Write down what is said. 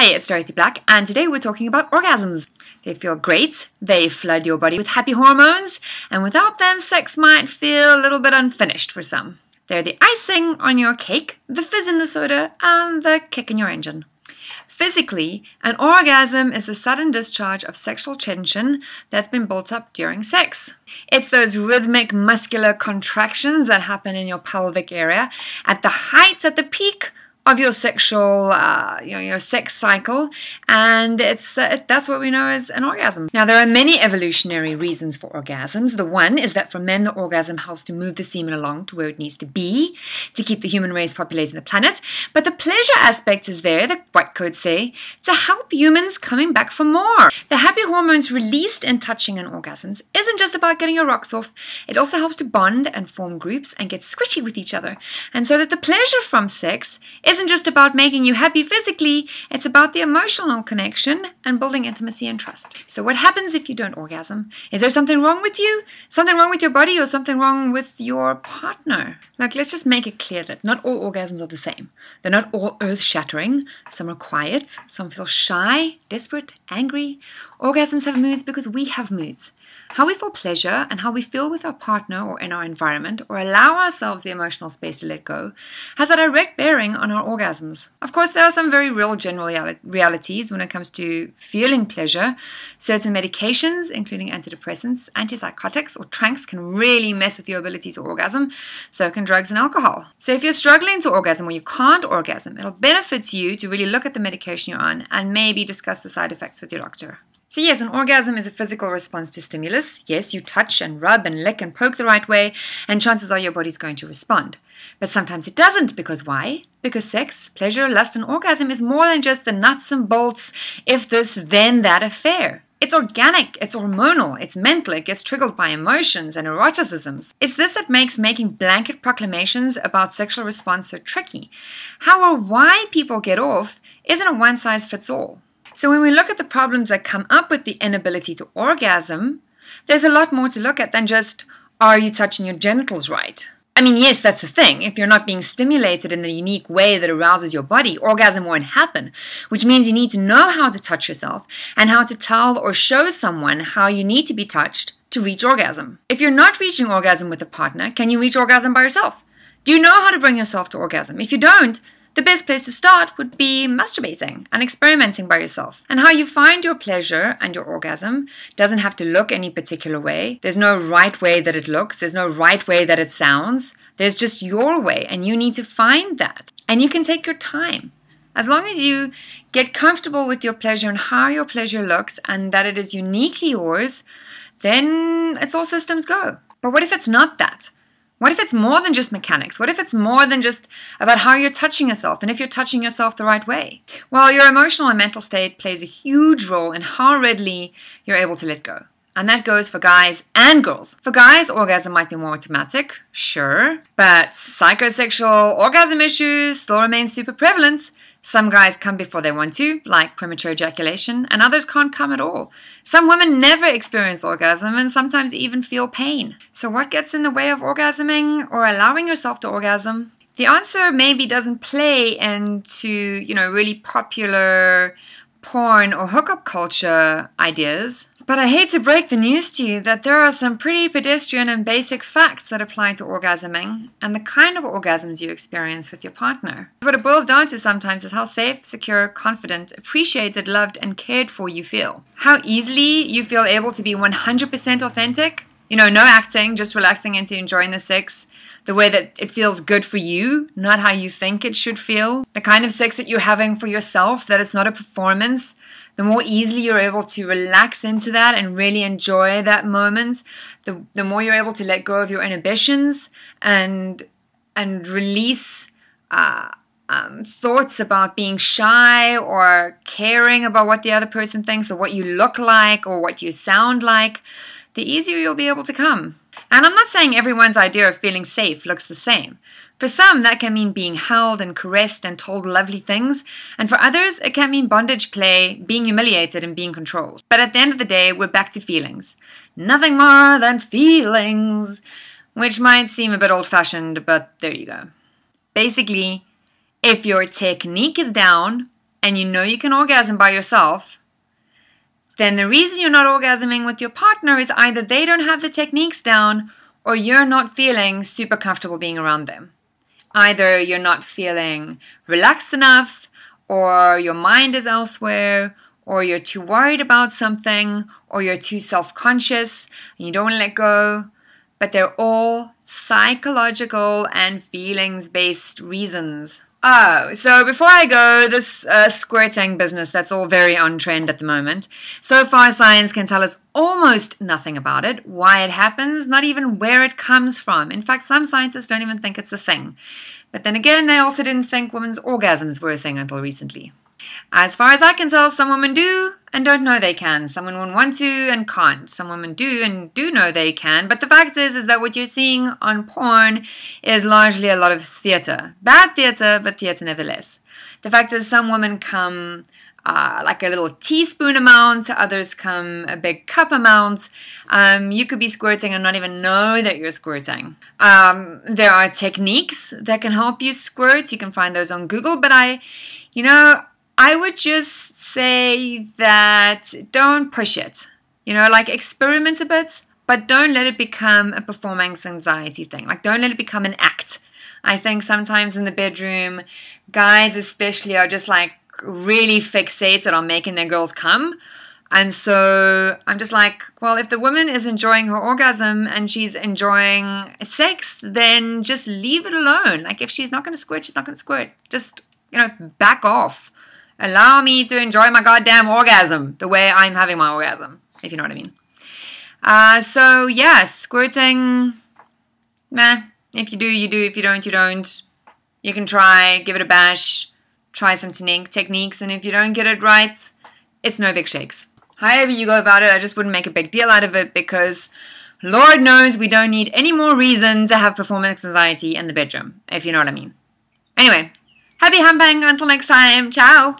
Hey, it's Dorothy Black, and today we're talking about orgasms. They feel great, they flood your body with happy hormones, and without them, sex might feel a little bit unfinished for some. They're the icing on your cake, the fizz in the soda, and the kick in your engine. Physically, an orgasm is the sudden discharge of sexual tension that's been built up during sex. It's those rhythmic muscular contractions that happen in your pelvic area at the height, at the peak of your sexual, your sex cycle, and that's what we know as an orgasm. Now, there are many evolutionary reasons for orgasms. The one is that for men, the orgasm helps to move the semen along to where it needs to be, to keep the human race populating the planet. But the pleasure aspect is there, the white coats say, to help humans coming back for more. The happy hormones released in touching and orgasms isn't just about getting your rocks off. It also helps to bond and form groups and get squishy with each other. And so that the pleasure from sex isn't just about making you happy physically, it's about the emotional connection and building intimacy and trust. So what happens if you don't orgasm? Is there something wrong with you? Something wrong with your body or something wrong with your partner? Like, let's just make it clear that not all orgasms are the same. They're not all earth-shattering. Some are quiet, some feel shy, desperate, angry. Orgasms have moods because we have moods. How we feel pleasure and how we feel with our partner or in our environment or allow ourselves the emotional space to let go has a direct bearing on our orgasms. Of course, there are some very real general realities when it comes to feeling pleasure. Certain medications, including antidepressants, antipsychotics, or tranks can really mess with your ability to orgasm. So can drugs and alcohol. So if you're struggling to orgasm or you can't orgasm, it'll benefit you to really look at the medication you're on and maybe discuss the side effects with your doctor. So yes, an orgasm is a physical response to stimulus. Yes, you touch and rub and lick and poke the right way, and chances are your body's going to respond. But sometimes it doesn't, because why? Because sex, pleasure, lust, and orgasm is more than just the nuts and bolts, if this, then that affair. It's organic, it's hormonal, it's mental, it gets triggered by emotions and eroticisms. It's this that makes making blanket proclamations about sexual response so tricky. How or why people get off isn't a one-size-fits-all. So when we look at the problems that come up with the inability to orgasm, there's a lot more to look at than just, are you touching your genitals right? I mean, yes, that's the thing. If you're not being stimulated in the unique way that arouses your body, orgasm won't happen, which means you need to know how to touch yourself and how to tell or show someone how you need to be touched to reach orgasm. If you're not reaching orgasm with a partner, can you reach orgasm by yourself? Do you know how to bring yourself to orgasm? If you don't, the best place to start would be masturbating and experimenting by yourself. And how you find your pleasure and your orgasm doesn't have to look any particular way. There's no right way that it looks. There's no right way that it sounds. There's just your way, and you need to find that. And you can take your time. As long as you get comfortable with your pleasure and how your pleasure looks and that it is uniquely yours, then it's all systems go. But what if it's not that? What if it's more than just mechanics? What if it's more than just about how you're touching yourself and if you're touching yourself the right way? Well, your emotional and mental state plays a huge role in how readily you're able to let go. And that goes for guys and girls. For guys, orgasm might be more automatic, sure, but psychosexual orgasm issues still remain super prevalent. Some guys come before they want to, like premature ejaculation, and others can't come at all. Some women never experience orgasm and sometimes even feel pain. So what gets in the way of orgasming or allowing yourself to orgasm? The answer maybe doesn't play into, really popular porn or hookup culture ideas. But I hate to break the news to you that there are some pretty pedestrian and basic facts that apply to orgasming and the kind of orgasms you experience with your partner. What it boils down to sometimes is how safe, secure, confident, appreciated, loved, and cared for you feel. How easily you feel able to be 100% authentic. No acting, just relaxing into enjoying the sex the way that it feels good for you, not how you think it should feel. The kind of sex that you're having for yourself, that it's not a performance. The more easily you're able to relax into that and really enjoy that moment, the more you're able to let go of your inhibitions and release thoughts about being shy or caring about what the other person thinks or what you look like or what you sound like, the easier you'll be able to come. And I'm not saying everyone's idea of feeling safe looks the same. For some, that can mean being held and caressed and told lovely things, and for others, it can mean bondage play, being humiliated, and being controlled. But at the end of the day, we're back to feelings. Nothing more than feelings, which might seem a bit old-fashioned, but there you go. Basically, if your technique is down, and you know you can orgasm by yourself, then the reason you're not orgasming with your partner is either they don't have the techniques down or you're not feeling super comfortable being around them. Either you're not feeling relaxed enough, or your mind is elsewhere, or you're too worried about something, or you're too self-conscious and you don't want to let go. But they're all psychological and feelings-based reasons. Oh, so before I go, this squirting business, that's all very on trend at the moment. So far, science can tell us almost nothing about it, why it happens, not even where it comes from. In fact, some scientists don't even think it's a thing. But then again, they also didn't think women's orgasms were a thing until recently. As far as I can tell, some women do and don't know they can. Some women want to and can't. Some women do and do know they can. But the fact is that what you're seeing on porn is largely a lot of theater. Bad theater, but theater nevertheless. The fact is some women come like a little teaspoon amount, others come a big cup amount. You could be squirting and not even know that you're squirting. There are techniques that can help you squirt. You can find those on Google, but I would just say that don't push it. Like experiment a bit, but don't let it become a performance anxiety thing. Like don't let it become an act. I think sometimes in the bedroom, guys especially are just like really fixated on making their girls come. And so I'm just like, well, if the woman is enjoying her orgasm and she's enjoying sex, then just leave it alone. Like if she's not going to squirt, she's not going to squirt. Just, back off. Allow me to enjoy my goddamn orgasm the way I'm having my orgasm, if you know what I mean. So, yeah, squirting, meh. If you do, you do. If you don't, you don't. You can try, give it a bash, try some techniques, and if you don't get it right, it's no big shakes. However you go about it, I just wouldn't make a big deal out of it because Lord knows we don't need any more reason to have performance anxiety in the bedroom, if you know what I mean. Anyway, happy humping until next time. Ciao!